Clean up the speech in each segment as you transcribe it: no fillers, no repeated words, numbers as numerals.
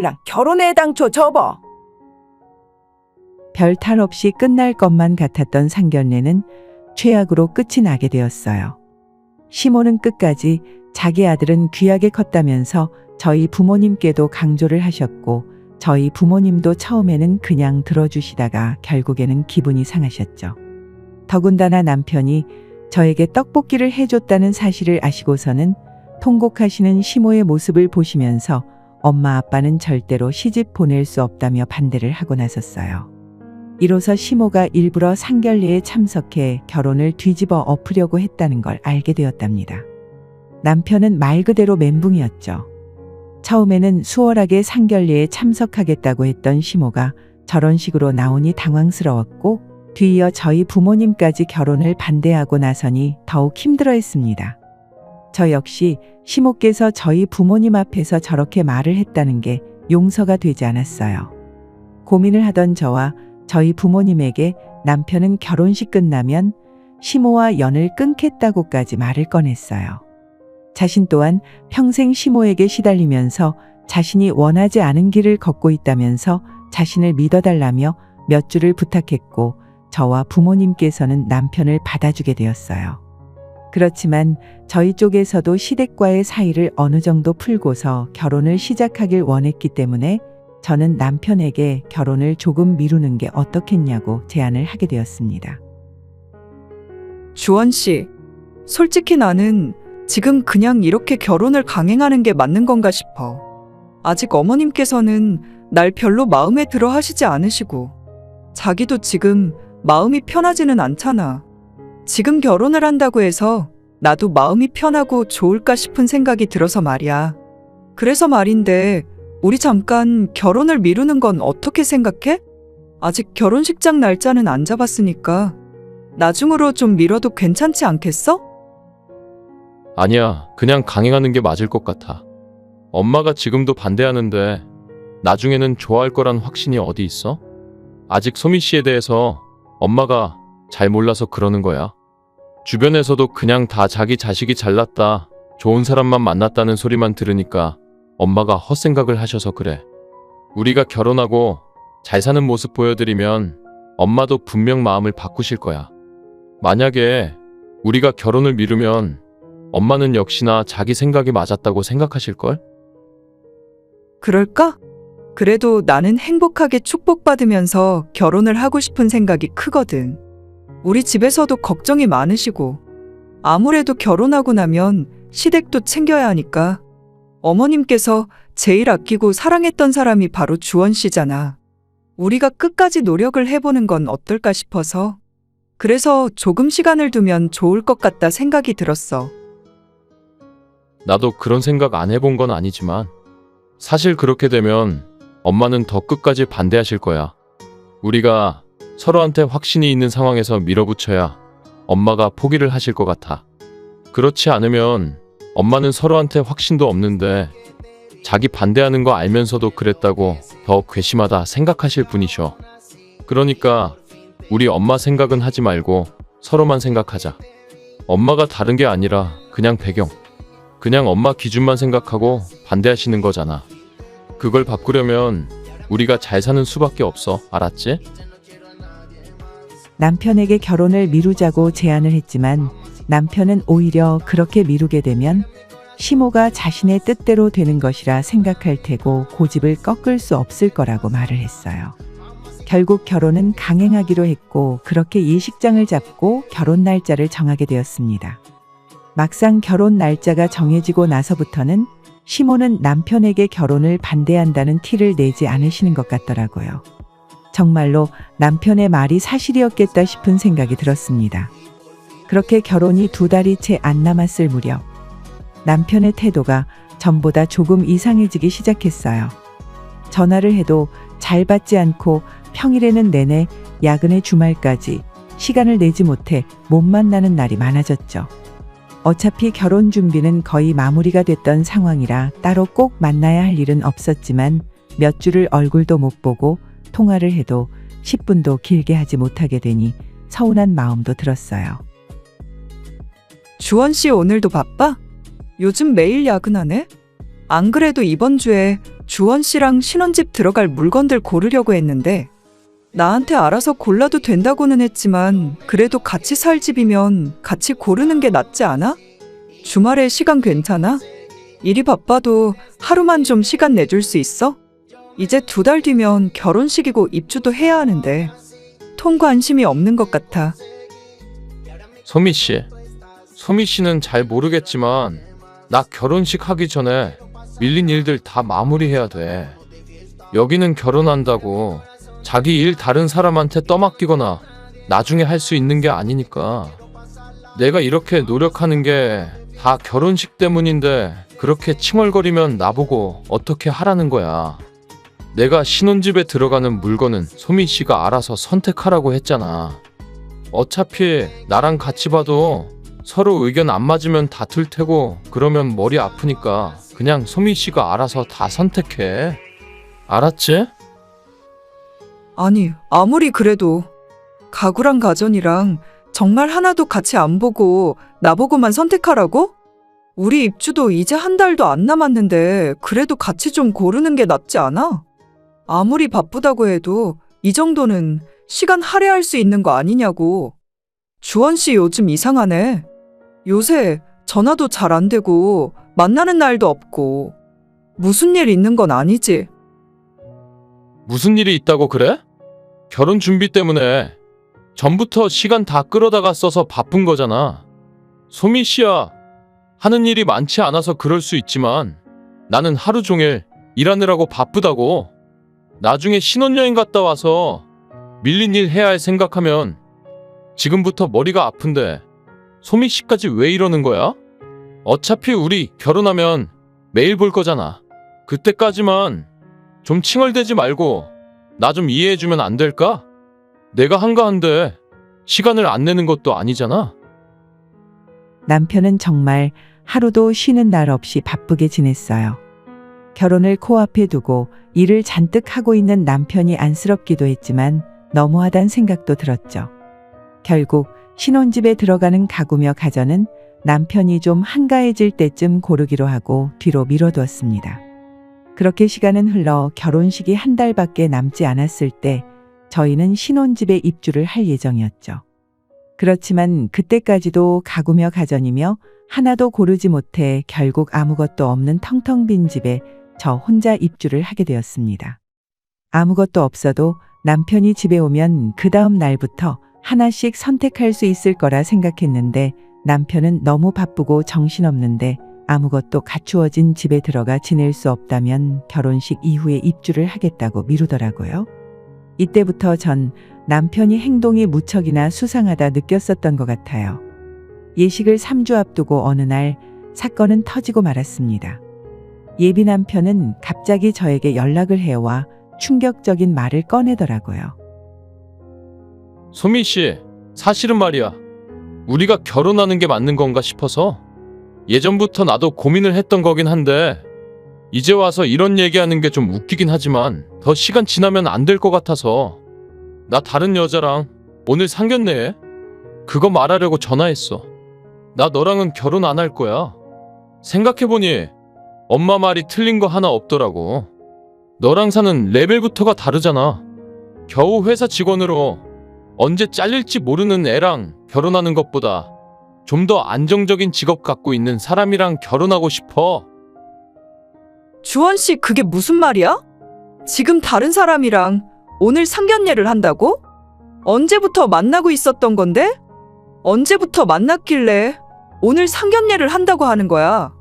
랑 결혼해 당초 접어. 별 탈 없이 끝날 것만 같았던 상견례는 최악으로 끝이 나게 되었어요. 시모는 끝까지 자기 아들은 귀하게 컸다면서 저희 부모님께도 강조를 하셨고 저희 부모님도 처음에는 그냥 들어주시다가 결국에는 기분이 상하셨죠. 더군다나 남편이 저에게 떡볶이를 해줬다는 사실을 아시고서는 통곡하시는 시모의 모습을 보시면서 엄마 아빠는 절대로 시집 보낼 수 없다며 반대를 하고 나섰어요. 이로써 시모가 일부러 상견례에 참석해 결혼을 뒤집어 엎으려고 했다는 걸 알게 되었답니다. 남편은 말 그대로 멘붕이었죠. 처음에는 수월하게 상견례에 참석하겠다고 했던 시모가 저런 식으로 나오니 당황스러웠고 뒤이어 저희 부모님까지 결혼을 반대하고 나서니 더욱 힘들어했습니다. 저 역시 시모께서 저희 부모님 앞에서 저렇게 말을 했다는 게 용서가 되지 않았어요. 고민을 하던 저와 저희 부모님에게 남편은 결혼식 끝나면 시모와 연을 끊겠다고까지 말을 꺼냈어요. 자신 또한 평생 시모에게 시달리면서 자신이 원하지 않은 길을 걷고 있다면서 자신을 믿어달라며 몇 줄을 부탁했고 저와 부모님께서는 남편을 받아주게 되었어요. 그렇지만 저희 쪽에서도 시댁과의 사이를 어느 정도 풀고서 결혼을 시작하길 원했기 때문에 저는 남편에게 결혼을 조금 미루는 게 어떻겠냐고 제안을 하게 되었습니다. 주원 씨, 솔직히 나는 지금 그냥 이렇게 결혼을 강행하는 게 맞는 건가 싶어. 아직 어머님께서는 날 별로 마음에 들어 하시지 않으시고, 자기도 지금 마음이 편하지는 않잖아. 지금 결혼을 한다고 해서 나도 마음이 편하고 좋을까 싶은 생각이 들어서 말이야. 그래서 말인데, 우리 잠깐 결혼을 미루는 건 어떻게 생각해? 아직 결혼식장 날짜는 안 잡았으니까 나중으로 좀 미뤄도 괜찮지 않겠어? 아니야, 그냥 강행하는 게 맞을 것 같아. 엄마가 지금도 반대하는데 나중에는 좋아할 거란 확신이 어디 있어? 아직 소미 씨에 대해서 엄마가 잘 몰라서 그러는 거야. 주변에서도 그냥 다 자기 자식이 잘났다, 좋은 사람만 만났다는 소리만 들으니까 엄마가 헛생각을 하셔서 그래. 우리가 결혼하고 잘 사는 모습 보여드리면 엄마도 분명 마음을 바꾸실 거야. 만약에 우리가 결혼을 미루면 엄마는 역시나 자기 생각이 맞았다고 생각하실걸? 그럴까? 그래도 나는 행복하게 축복받으면서 결혼을 하고 싶은 생각이 크거든. 우리 집에서도 걱정이 많으시고, 아무래도 결혼하고 나면 시댁도 챙겨야 하니까 어머님께서 제일 아끼고 사랑했던 사람이 바로 주원 씨잖아. 우리가 끝까지 노력을 해보는 건 어떨까 싶어서, 그래서 조금 시간을 두면 좋을 것 같다 생각이 들었어. 나도 그런 생각 안 해본 건 아니지만 사실 그렇게 되면 엄마는 더 끝까지 반대하실 거야. 우리가 서로한테 확신이 있는 상황에서 밀어붙여야 엄마가 포기를 하실 것 같아. 그렇지 않으면 엄마는 서로한테 확신도 없는데 자기 반대하는 거 알면서도 그랬다고 더 괘씸하다 생각하실 분이셔. 그러니까 우리 엄마 생각은 하지 말고 서로만 생각하자. 엄마가 다른 게 아니라 그냥 배경, 그냥 엄마 기준만 생각하고 반대하시는 거잖아. 그걸 바꾸려면 우리가 잘 사는 수밖에 없어. 알았지? 남편에게 결혼을 미루자고 제안을 했지만 남편은 오히려 그렇게 미루게 되면 시모가 자신의 뜻대로 되는 것이라 생각할 테고 고집을 꺾을 수 없을 거라고 말을 했어요. 결국 결혼은 강행하기로 했고 그렇게 예식장을 잡고 결혼 날짜를 정하게 되었습니다. 막상 결혼 날짜가 정해지고 나서부터는 시모는 남편에게 결혼을 반대한다는 티를 내지 않으시는 것 같더라고요. 정말로 남편의 말이 사실이었겠다 싶은 생각이 들었습니다. 그렇게 결혼이 2달이 채 안 남았을 무렵 남편의 태도가 전보다 조금 이상해지기 시작했어요. 전화를 해도 잘 받지 않고 평일에는 내내 야근의 주말까지 시간을 내지 못해 못 만나는 날이 많아졌죠. 어차피 결혼 준비는 거의 마무리가 됐던 상황이라 따로 꼭 만나야 할 일은 없었지만 몇 주를 얼굴도 못 보고 통화를 해도 10분도 길게 하지 못하게 되니 서운한 마음도 들었어요. 주원 씨 오늘도 바빠? 요즘 매일 야근하네? 안 그래도 이번 주에 주원 씨랑 신혼집 들어갈 물건들 고르려고 했는데 나한테 알아서 골라도 된다고는 했지만 그래도 같이 살 집이면 같이 고르는 게 낫지 않아? 주말에 시간 괜찮아? 일이 바빠도 하루만 좀 시간 내줄 수 있어? 이제 2달 뒤면 결혼식이고 입주도 해야 하는데 통 관심이 없는 것 같아. 소미 씨. 소미 씨는 잘 모르겠지만 나 결혼식 하기 전에 밀린 일들 다 마무리해야 돼. 여기는 결혼한다고 자기 일 다른 사람한테 떠맡기거나 나중에 할 수 있는 게 아니니까. 내가 이렇게 노력하는 게 다 결혼식 때문인데 그렇게 칭얼거리면 나보고 어떻게 하라는 거야. 내가 신혼집에 들어가는 물건은 소미 씨가 알아서 선택하라고 했잖아. 어차피 나랑 같이 봐도 서로 의견 안 맞으면 다툴 테고 그러면 머리 아프니까 그냥 소미 씨가 알아서 다 선택해. 알았지? 아니, 아무리 그래도 가구랑 가전이랑 정말 하나도 같이 안 보고 나보고만 선택하라고? 우리 입주도 이제 1달도 안 남았는데 그래도 같이 좀 고르는 게 낫지 않아? 아무리 바쁘다고 해도 이 정도는 시간 할애할 수 있는 거 아니냐고. 주원 씨 요즘 이상하네. 요새 전화도 잘 안 되고 만나는 날도 없고 무슨 일 있는 건 아니지? 무슨 일이 있다고 그래? 결혼 준비 때문에 전부터 시간 다 끌어다가 써서 바쁜 거잖아. 소미 씨야, 하는 일이 많지 않아서 그럴 수 있지만 나는 하루 종일 일하느라고 바쁘다고. 나중에 신혼여행 갔다 와서 밀린 일 해야 할 생각하면 지금부터 머리가 아픈데 소미 씨까지 왜 이러는 거야? 어차피 우리 결혼하면 매일 볼 거잖아. 그때까지만 좀 칭얼대지 말고 나 좀 이해해주면 안 될까? 내가 한가한데 시간을 안 내는 것도 아니잖아. 남편은 정말 하루도 쉬는 날 없이 바쁘게 지냈어요. 결혼을 코앞에 두고 일을 잔뜩 하고 있는 남편이 안쓰럽기도 했지만 너무하단 생각도 들었죠. 결국 신혼집에 들어가는 가구며 가전은 남편이 좀 한가해질 때쯤 고르기로 하고 뒤로 미뤄두었습니다. 그렇게 시간은 흘러 결혼식이 1달밖에 남지 않았을 때 저희는 신혼집에 입주를 할 예정이었죠. 그렇지만 그때까지도 가구며 가전이며 하나도 고르지 못해 결국 아무것도 없는 텅텅 빈 집에 저 혼자 입주를 하게 되었습니다. 아무것도 없어도 남편이 집에 오면 그 다음 날부터 하나씩 선택할 수 있을 거라 생각했는데 남편은 너무 바쁘고 정신없는데 아무것도 갖추어진 집에 들어가 지낼 수 없다면 결혼식 이후에 입주를 하겠다고 미루더라고요. 이때부터 전 남편이 행동이 무척이나 수상하다 느꼈었던 것 같아요. 예식을 3주 앞두고 어느 날 사건은 터지고 말았습니다. 예비 남편은 갑자기 저에게 연락을 해와 충격적인 말을 꺼내더라고요. 소미 씨, 사실은 말이야. 우리가 결혼하는 게 맞는 건가 싶어서 예전부터 나도 고민을 했던 거긴 한데 이제 와서 이런 얘기하는 게 좀 웃기긴 하지만 더 시간 지나면 안 될 것 같아서 나 다른 여자랑 오늘 상견례해. 그거 말하려고 전화했어. 나 너랑은 결혼 안 할 거야. 생각해보니 엄마 말이 틀린 거 하나 없더라고. 너랑 사는 레벨부터가 다르잖아. 겨우 회사 직원으로 언제 잘릴지 모르는 애랑 결혼하는 것보다 좀 더 안정적인 직업 갖고 있는 사람이랑 결혼하고 싶어. 주원 씨, 그게 무슨 말이야? 지금 다른 사람이랑 오늘 상견례를 한다고? 언제부터 만나고 있었던 건데? 언제부터 만났길래 오늘 상견례를 한다고 하는 거야?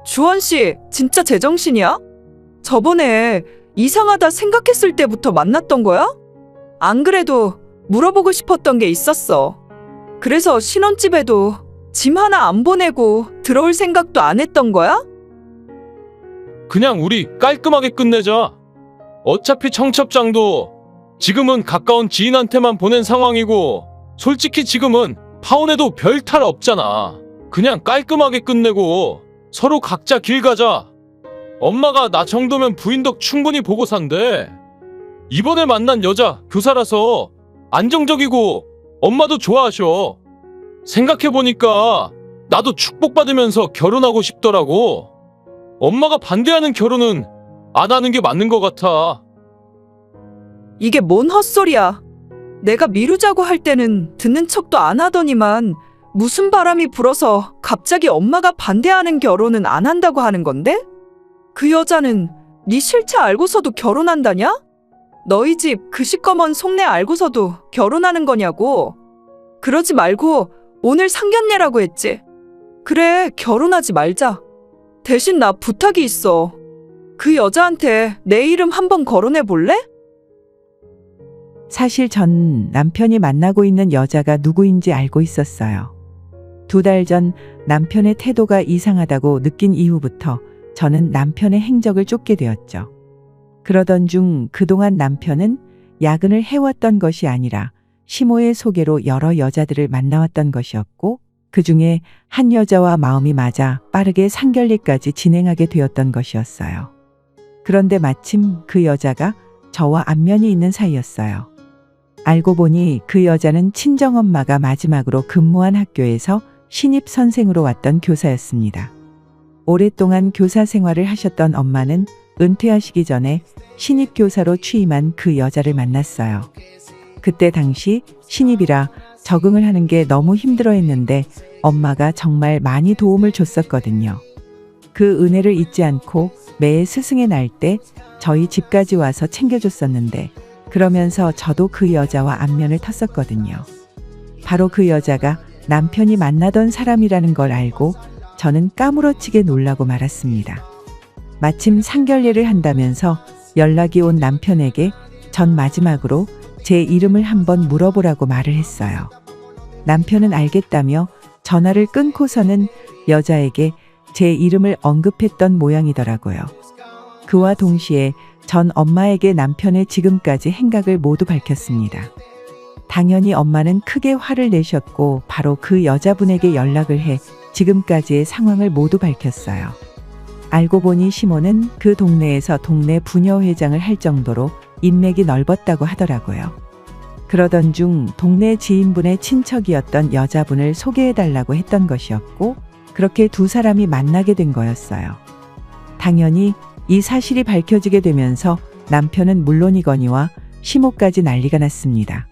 주원 씨, 진짜 제정신이야? 저번에 이상하다 생각했을 때부터 만났던 거야? 안 그래도 물어보고 싶었던 게 있었어. 그래서 신혼집에도 짐 하나 안 보내고 들어올 생각도 안 했던 거야? 그냥 우리 깔끔하게 끝내자. 어차피 청첩장도 지금은 가까운 지인한테만 보낸 상황이고 솔직히 지금은 파혼해도 별 탈 없잖아. 그냥 깔끔하게 끝내고 서로 각자 길 가자. 엄마가 나 정도면 부인 덕 충분히 보고 산대. 이번에 만난 여자 교사라서 안정적이고 엄마도 좋아하셔. 생각해보니까 나도 축복받으면서 결혼하고 싶더라고. 엄마가 반대하는 결혼은 안 하는 게 맞는 것 같아. 이게 뭔 헛소리야. 내가 미루자고 할 때는 듣는 척도 안 하더니만 무슨 바람이 불어서 갑자기 엄마가 반대하는 결혼은 안 한다고 하는 건데? 그 여자는 네 실체 알고서도 결혼한다냐? 너희 집 그 시꺼먼 속내 알고서도 결혼하는 거냐고. 그러지 말고 오늘 상견례라고 했지. 그래, 결혼하지 말자. 대신 나 부탁이 있어. 그 여자한테 내 이름 한번 거론해 볼래? 사실 전 남편이 만나고 있는 여자가 누구인지 알고 있었어요. 2달 전 남편의 태도가 이상하다고 느낀 이후부터 저는 남편의 행적을 쫓게 되었죠. 그러던 중 그동안 남편은 야근을 해왔던 것이 아니라 시모의 소개로 여러 여자들을 만나왔던 것이었고, 그 중에 한 여자와 마음이 맞아 빠르게 상견례까지 진행하게 되었던 것이었어요. 그런데 마침 그 여자가 저와 안면이 있는 사이였어요. 알고 보니 그 여자는 친정엄마가 마지막으로 근무한 학교에서 신입 선생으로 왔던 교사였습니다. 오랫동안 교사 생활을 하셨던 엄마는 은퇴하시기 전에 신입 교사로 취임한 그 여자를 만났어요. 그때 당시 신입이라 적응을 하는 게 너무 힘들어했는데 엄마가 정말 많이 도움을 줬었거든요. 그 은혜를 잊지 않고 매 스승의 날 때 저희 집까지 와서 챙겨줬었는데, 그러면서 저도 그 여자와 안면을 텄었거든요. 바로 그 여자가 남편이 만나던 사람이라는 걸 알고 저는 까무러치게 놀라고 말았습니다. 마침 상견례를 한다면서 연락이 온 남편에게 전 마지막으로 제 이름을 한번 물어보라고 말을 했어요. 남편은 알겠다며 전화를 끊고서는 여자에게 제 이름을 언급했던 모양이더라고요. 그와 동시에 전 엄마에게 남편의 지금까지 행각을 모두 밝혔습니다. 당연히 엄마는 크게 화를 내셨고 바로 그 여자분에게 연락을 해 지금까지의 상황을 모두 밝혔어요. 알고 보니 시모는 그 동네에서 동네 부녀회장을 할 정도로 인맥이 넓었다고 하더라고요. 그러던 중 동네 지인분의 친척이었던 여자분을 소개해달라고 했던 것이었고, 그렇게 두 사람이 만나게 된 거였어요. 당연히 이 사실이 밝혀지게 되면서 남편은 물론이거니와 시모까지 난리가 났습니다.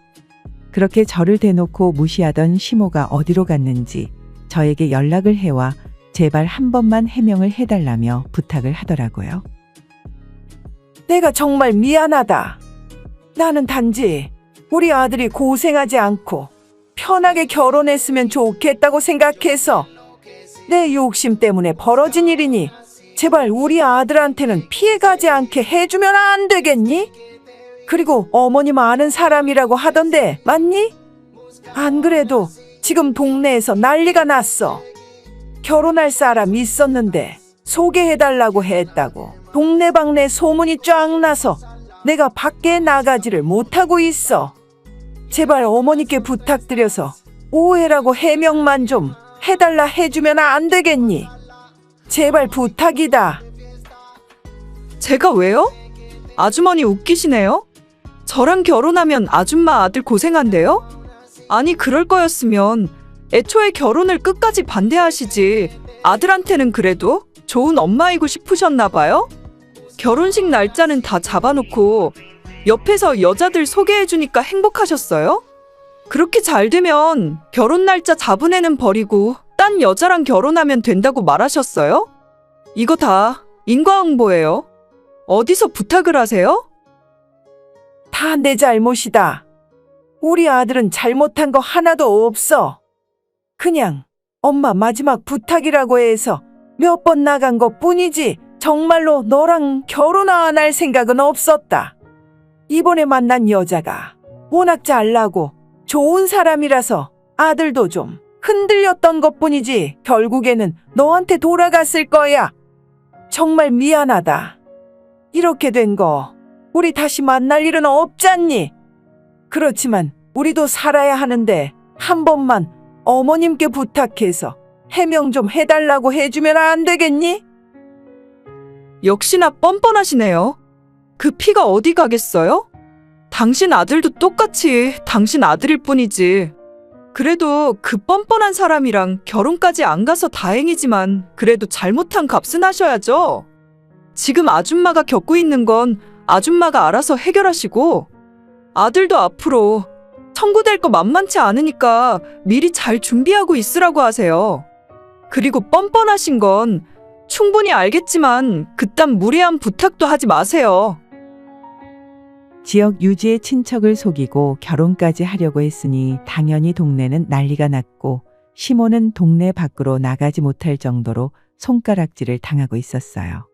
그렇게 저를 대놓고 무시하던 시모가 어디로 갔는지 저에게 연락을 해와 제발 한 번만 해명을 해달라며 부탁을 하더라고요. 내가 정말 미안하다. 나는 단지 우리 아들이 고생하지 않고 편하게 결혼했으면 좋겠다고 생각해서 내 욕심 때문에 벌어진 일이니 제발 우리 아들한테는 피해가지 않게 해주면 안 되겠니? 그리고 어머님 아는 사람이라고 하던데 맞니? 안 그래도 지금 동네에서 난리가 났어. 결혼할 사람 있었는데 소개해달라고 했다고 동네방네 소문이 쫙 나서 내가 밖에 나가지를 못하고 있어. 제발 어머니께 부탁드려서 오해라고 해명만 좀 해달라 해주면 안 되겠니? 제발 부탁이다. 제가 왜요? 아주머니 웃기시네요? 저랑 결혼하면 아줌마 아들 고생한대요? 아니, 그럴 거였으면 애초에 결혼을 끝까지 반대하시지. 아들한테는 그래도 좋은 엄마이고 싶으셨나 봐요? 결혼식 날짜는 다 잡아놓고 옆에서 여자들 소개해주니까 행복하셨어요? 그렇게 잘 되면 결혼 날짜 잡은 애는 버리고 딴 여자랑 결혼하면 된다고 말하셨어요? 이거 다 인과응보예요. 어디서 부탁을 하세요? 다 내 잘못이다. 우리 아들은 잘못한 거 하나도 없어. 그냥 엄마 마지막 부탁이라고 해서 몇 번 나간 것 뿐이지 정말로 너랑 결혼 안 할 생각은 없었다. 이번에 만난 여자가 워낙 잘나고 좋은 사람이라서 아들도 좀 흔들렸던 것 뿐이지 결국에는 너한테 돌아갔을 거야. 정말 미안하다. 이렇게 된 거 우리 다시 만날 일은 없잖니. 그렇지만 우리도 살아야 하는데 한 번만 어머님께 부탁해서 해명 좀 해달라고 해주면 안 되겠니? 역시나 뻔뻔하시네요. 그 피가 어디 가겠어요? 당신 아들도 똑같이 당신 아들일 뿐이지. 그래도 그 뻔뻔한 사람이랑 결혼까지 안 가서 다행이지만 그래도 잘못한 값은 하셔야죠. 지금 아줌마가 겪고 있는 건 아줌마가 알아서 해결하시고, 아들도 앞으로 청구될 거 만만치 않으니까 미리 잘 준비하고 있으라고 하세요. 그리고 뻔뻔하신 건 충분히 알겠지만 그딴 무례한 부탁도 하지 마세요. 지역 유지의 친척을 속이고 결혼까지 하려고 했으니 당연히 동네는 난리가 났고 시모는 동네 밖으로 나가지 못할 정도로 손가락질을 당하고 있었어요.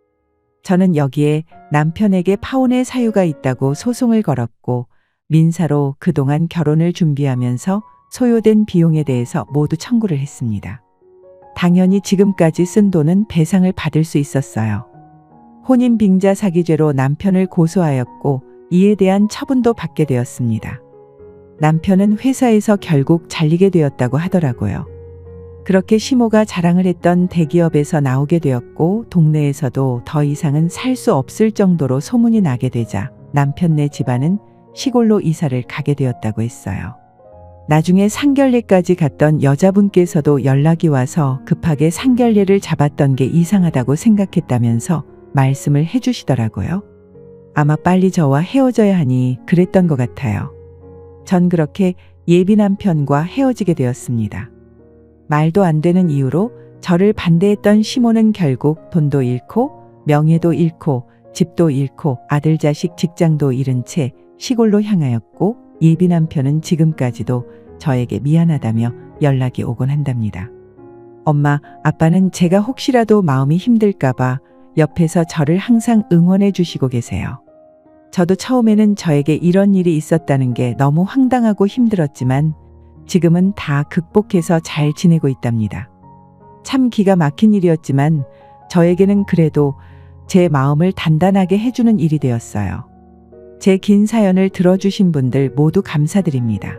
저는 여기에 남편에게 파혼의 사유가 있다고 소송을 걸었고 민사로 그동안 결혼을 준비하면서 소요된 비용에 대해서 모두 청구를 했습니다. 당연히 지금까지 쓴 돈은 배상을 받을 수 있었어요. 혼인 빙자 사기죄로 남편을 고소하였고 이에 대한 처분도 받게 되었습니다. 남편은 회사에서 결국 잘리게 되었다고 하더라고요. 그렇게 시모가 자랑을 했던 대기업에서 나오게 되었고 동네에서도 더 이상은 살 수 없을 정도로 소문이 나게 되자 남편네 집안은 시골로 이사를 가게 되었다고 했어요. 나중에 상견례까지 갔던 여자분께서도 연락이 와서 급하게 상견례를 잡았던 게 이상하다고 생각했다면서 말씀을 해주시더라고요. 아마 빨리 저와 헤어져야 하니 그랬던 것 같아요. 전 그렇게 예비 남편과 헤어지게 되었습니다. 말도 안 되는 이유로 저를 반대했던 시모는 결국 돈도 잃고 명예도 잃고 집도 잃고 아들 자식 직장도 잃은 채 시골로 향하였고 예비 남편은 지금까지도 저에게 미안하다며 연락이 오곤 한답니다. 엄마, 아빠는 제가 혹시라도 마음이 힘들까봐 옆에서 저를 항상 응원해 주시고 계세요. 저도 처음에는 저에게 이런 일이 있었다는 게 너무 황당하고 힘들었지만 지금은 다 극복해서 잘 지내고 있답니다. 참 기가 막힌 일이었지만 저에게는 그래도 제 마음을 단단하게 해주는 일이 되었어요. 제 긴 사연을 들어주신 분들 모두 감사드립니다.